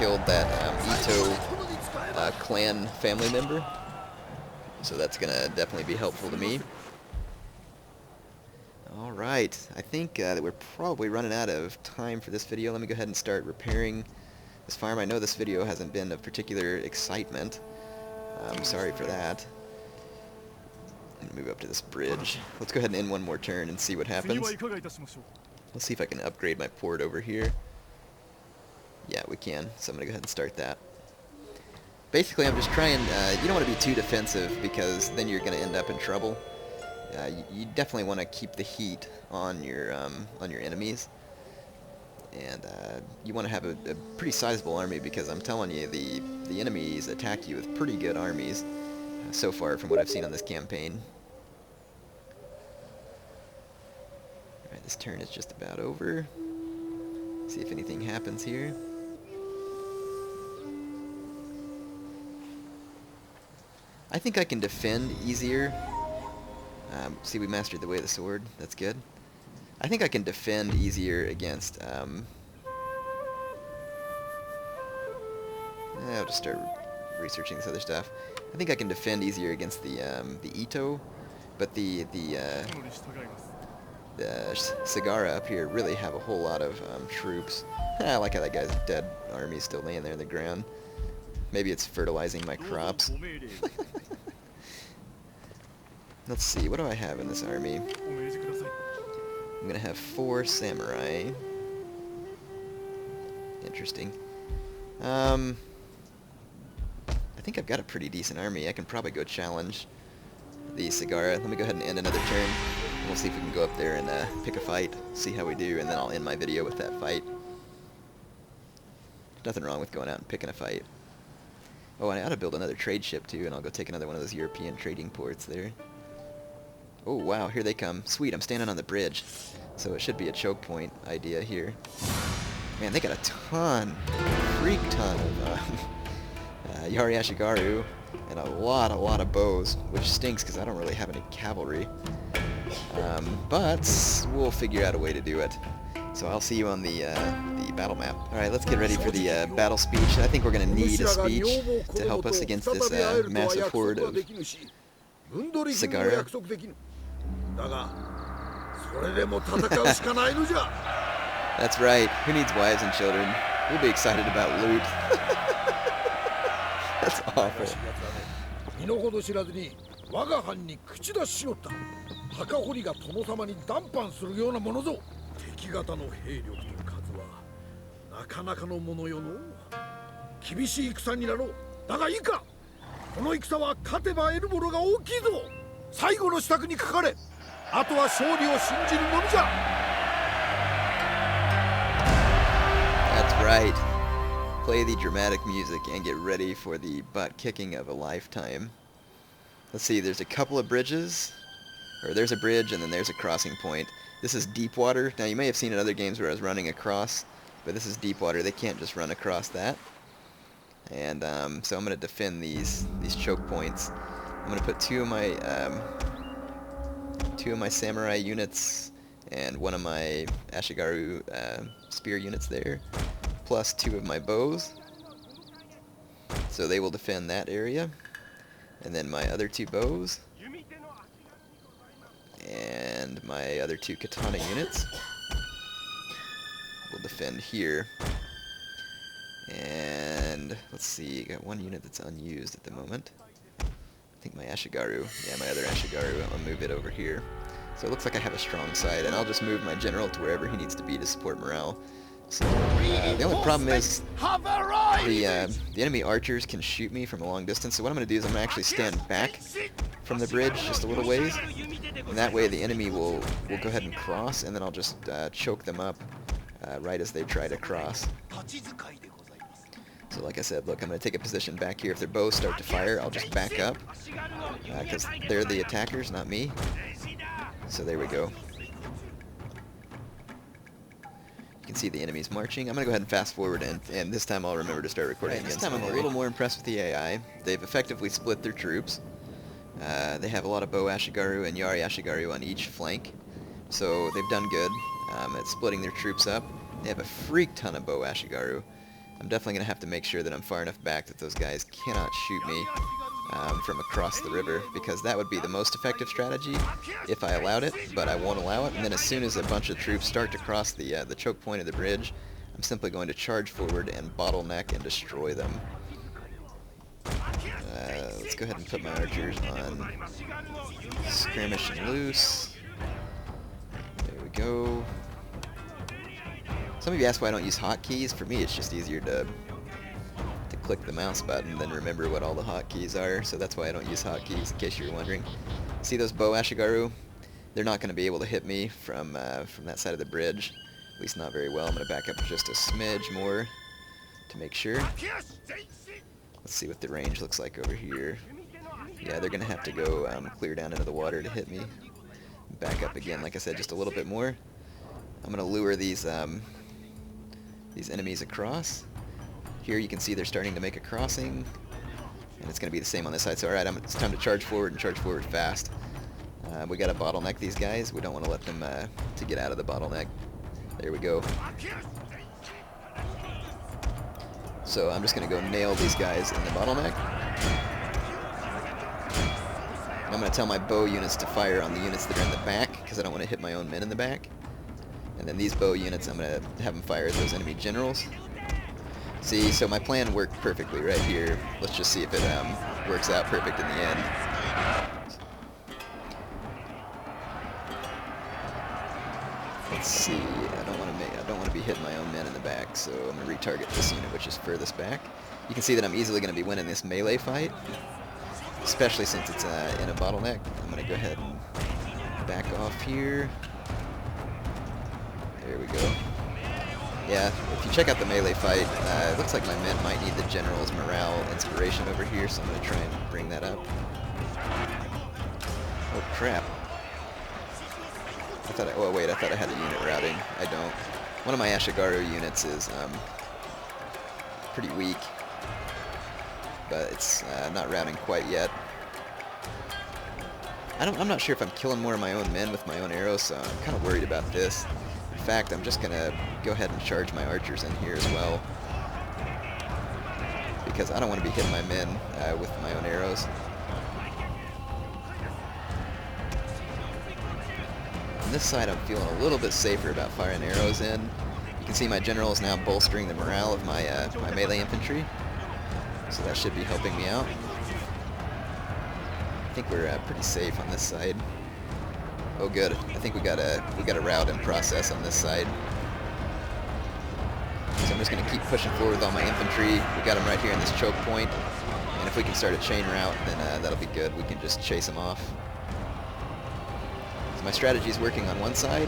killed that Ito clan family member, so that's gonna definitely be helpful to me. Alright, I think that we're probably running out of time for this video. Let me go ahead and start repairing this farm. I know this video hasn't been of particular excitement. I'm sorry for that. Move up to this bridge. Let's go ahead and end one more turn and see what happens. Let's see if I can upgrade my port over here. Yeah, we can. So I'm going to go ahead and start that. Basically, I'm just trying... you don't want to be too defensive because then you're going to end up in trouble. You definitely want to keep the heat on your enemies. And you want to have a pretty sizable army because I'm telling you, the enemies attack you with pretty good armies so far from what I've seen on this campaign. Alright, this turn is just about over. See if anything happens here. I think I can defend easier. See, we mastered the way of the sword. That's good. I think I can defend easier against... I'll just start researching this other stuff. I think I can defend easier against the Ito, but the Sagara up here really have a whole lot of troops. I like how that guy's dead army's still laying there in the ground. Maybe it's fertilizing my crops. Let's see, what do I have in this army? I'm gonna have 4 samurai. Interesting. I think I've got a pretty decent army. I can probably go challenge the Sagara. Let me go ahead and end another turn. We'll see if we can go up there and pick a fight, see how we do, and then I'll end my video with that fight. Nothing wrong with going out and picking a fight. Oh, and I ought to build another trade ship too, and I'll go take another one of those European trading ports there. Oh wow, here they come. Sweet, I'm standing on the bridge. So it should be a choke point idea here. Man, they got a ton, freak ton of Yari Ashigaru, and a lot of bows, which stinks because I don't really have any cavalry. But we'll figure out a way to do it. So I'll see you on the battle map. Alright, let's get ready for the battle speech. I think we're going to need a speech to help us against this massive horde of Sagara. That's right. Who needs wives and children? We'll be excited about loot. That's awful. That's right. Play the dramatic music and get ready for the butt kicking of a lifetime. Let's see, there's a couple of bridges, or there's a bridge and then there's a crossing point. This is deep water. Now you may have seen in other games where I was running across, but this is deep water. They can't just run across that. And so I'm going to defend these choke points. I'm going to put two of my samurai units and one of my Ashigaru spear units there, plus 2 of my bows. So they will defend that area. And then my other 2 bows. And my other 2 katana units will defend here. And let's see, got 1 unit that's unused at the moment. I think my Ashigaru, yeah, my other Ashigaru, I'll move it over here. So it looks like I have a strong side, and I'll just move my general to wherever he needs to be to support morale. So, the only problem is the enemy archers can shoot me from a long distance, so what I'm going to do is I'm going to actually stand back from the bridge just a little ways, and that way the enemy will go ahead and cross, and then I'll just choke them up right as they try to cross. So like I said, look, I'm going to take a position back here. If their bows start to fire, I'll just back up, because they're the attackers, not me. So there we go. You can see the enemies marching. I'm going to go ahead and fast forward, and this time I'll remember to start recording again. This time I'm a little more impressed with the AI. They've effectively split their troops. They have a lot of Bow Ashigaru and Yari Ashigaru on each flank, so they've done good at splitting their troops up. They have a freak ton of Bow Ashigaru. I'm definitely going to have to make sure that I'm far enough back that those guys cannot shoot me from across the river, because that would be the most effective strategy if I allowed it, but I won't allow it. And then as soon as a bunch of troops start to cross the choke point of the bridge, I'm simply going to charge forward and bottleneck and destroy them. Let's go ahead and put my archers on skirmish and loose. There we go. Some of you ask why I don't use hotkeys. For me, it's just easier to click the mouse button than remember what all the hotkeys are, so that's why I don't use hotkeys, in case you were wondering. See those bow Ashigaru? They're not going to be able to hit me from that side of the bridge, at least not very well. I'm going to back up just a smidge more to make sure. Let's see what the range looks like over here. Yeah, they're going to have to go clear down into the water to hit me. Back up again, like I said, just a little bit more. I'm going to lure these enemies across. Here you can see they're starting to make a crossing, and it's going to be the same on this side. So alright, it's time to charge forward and charge forward fast. We got to bottleneck these guys. We don't want to let them to get out of the bottleneck. There we go. So I'm just going to go nail these guys in the bottleneck. And I'm going to tell my bow units to fire on the units that are in the back, because I don't want to hit my own men in the back. And then these bow units, I'm going to have them fire at those enemy generals. See, so my plan worked perfectly right here. Let's just see if it works out perfect in the end. Let's see. I don't want to be hitting my own men in the back, so I'm going to retarget this unit, which is furthest back. You can see that I'm easily going to be winning this melee fight, especially since it's in a bottleneck. I'm going to go ahead and back off here. There we go. Yeah, if you check out the melee fight, it looks like my men might need the general's morale inspiration over here, so I'm going to try and bring that up. Oh crap. I thought I had a unit routing. I don't. One of my Ashigaru units is pretty weak, but it's not routing quite yet. I'm not sure if I'm killing more of my own men with my own arrows, so I'm kind of worried about this. In fact, I'm just going to go ahead and charge my archers in here as well, because I don't want to be hitting my men with my own arrows. On this side, I'm feeling a little bit safer about firing arrows in. You can see my general is now bolstering the morale of my melee infantry, so that should be helping me out. I think we're pretty safe on this side. Oh good, I think we got a rout in process on this side. So I'm just going to keep pushing forward with all my infantry. We got them right here in this choke point, and if we can start a chain rout, then that'll be good. We can just chase them off. So my strategy is working on one side.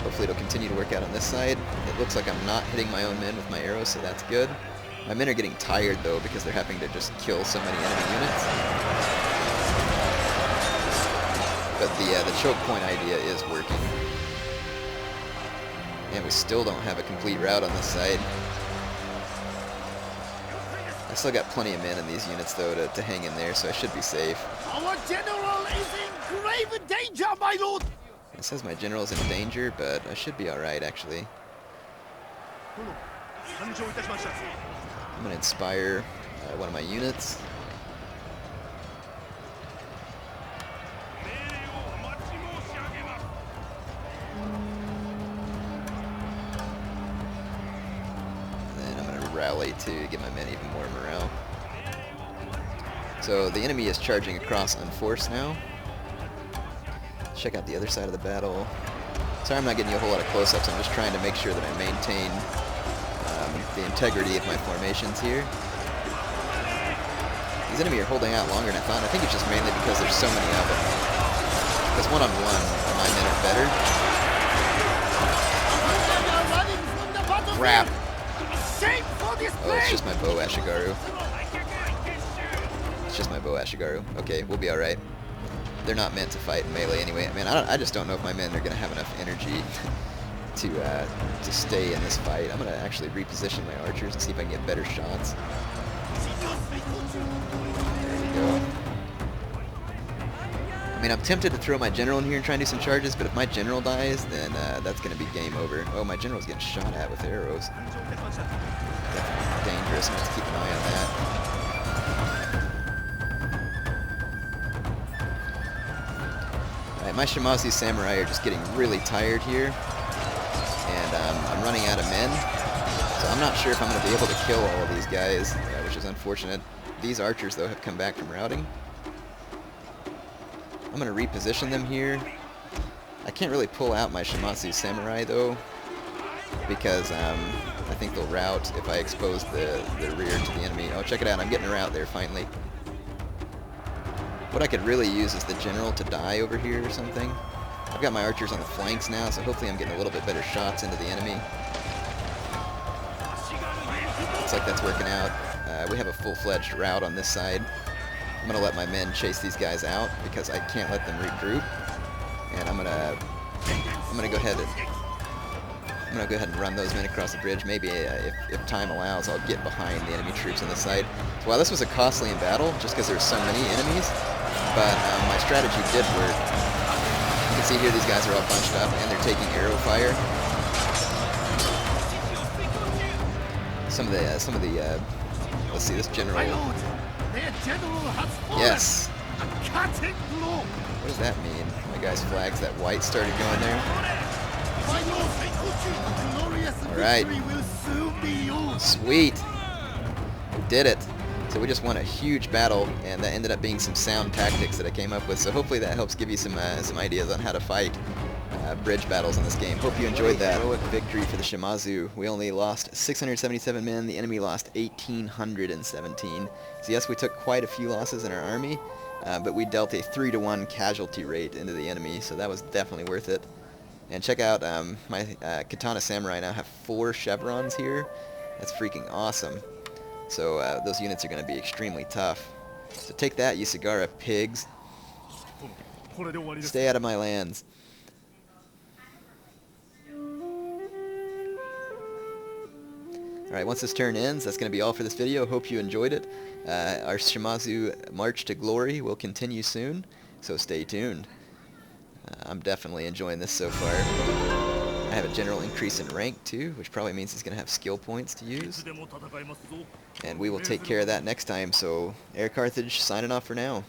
Hopefully it'll continue to work out on this side. It looks like I'm not hitting my own men with my arrows, so that's good. My men are getting tired though, because they're having to just kill so many enemy units. But the choke point idea is working. And we still don't have a complete route on this side. I still got plenty of men in these units though to hang in there, so I should be safe. Our general is in grave danger, my lord! It says my general's in danger, but I should be alright actually. I'm going to inspire one of my units. Rally to get my men even more morale. So the enemy is charging across unforced now. Check out the other side of the battle. Sorry I'm not getting you a whole lot of close-ups, I'm just trying to make sure that I maintain the integrity of my formations here. These enemies are holding out longer than I thought. I think it's just mainly because there's so many of them. Because one-on-one, my men are better. Crap! Oh, it's just my bow Ashigaru. It's just my bow Ashigaru. Okay, we'll be alright. They're not meant to fight in melee anyway. I mean, I just don't know if my men are going to have enough energy to stay in this fight. I'm going to actually reposition my archers and see if I can get better shots. There we go. I mean, I'm tempted to throw my general in here and try and do some charges, but if my general dies, then that's going to be game over. Oh, my general's getting shot at with arrows. Definitely dangerous. I'm going to have to keep an eye on that. Alright, my Shimazu samurai are just getting really tired here. And I'm running out of men. So I'm not sure if I'm going to be able to kill all of these guys, which is unfortunate. These archers, though, have come back from routing. I'm going to reposition them here. I can't really pull out my Shimazu samurai, though, because I think they'll rout if I expose the rear to the enemy. Oh, check it out. I'm getting a rout there, finally. What I could really use is the general to die over here or something. I've got my archers on the flanks now, so hopefully I'm getting a little bit better shots into the enemy. Looks like that's working out. We have a full-fledged rout on this side. I'm going to let my men chase these guys out because I can't let them regroup. And I'm gonna go ahead and run those men across the bridge. Maybe if time allows, I'll get behind the enemy troops on this side. So while this was a costly in battle, just because there's so many enemies, but my strategy did work. You can see here these guys are all bunched up and they're taking arrow fire. Some of the let's see, this general. Yes. What does that mean? My guy's flags, that white started going there. Alright. Sweet. We did it. So we just won a huge battle, and that ended up being some sound tactics that I came up with. So hopefully that helps give you some ideas on how to fight bridge battles in this game. Hope you enjoyed that. Heroic victory for the Shimazu. We only lost 677 men. The enemy lost 1,817. So yes, we took quite a few losses in our army. But we dealt a 3-to-1 casualty rate into the enemy, so that was definitely worth it. And check out my Katana Samurai now have 4 chevrons here. That's freaking awesome. So those units are going to be extremely tough. So take that, you Sagara pigs. Stay out of my lands. Alright, once this turn ends, that's going to be all for this video. Hope you enjoyed it. Our Shimazu march to glory will continue soon, so stay tuned. I'm definitely enjoying this so far. I have a general increase in rank too, which probably means he's going to have skill points to use. And we will take care of that next time, so Air Carthage signing off for now.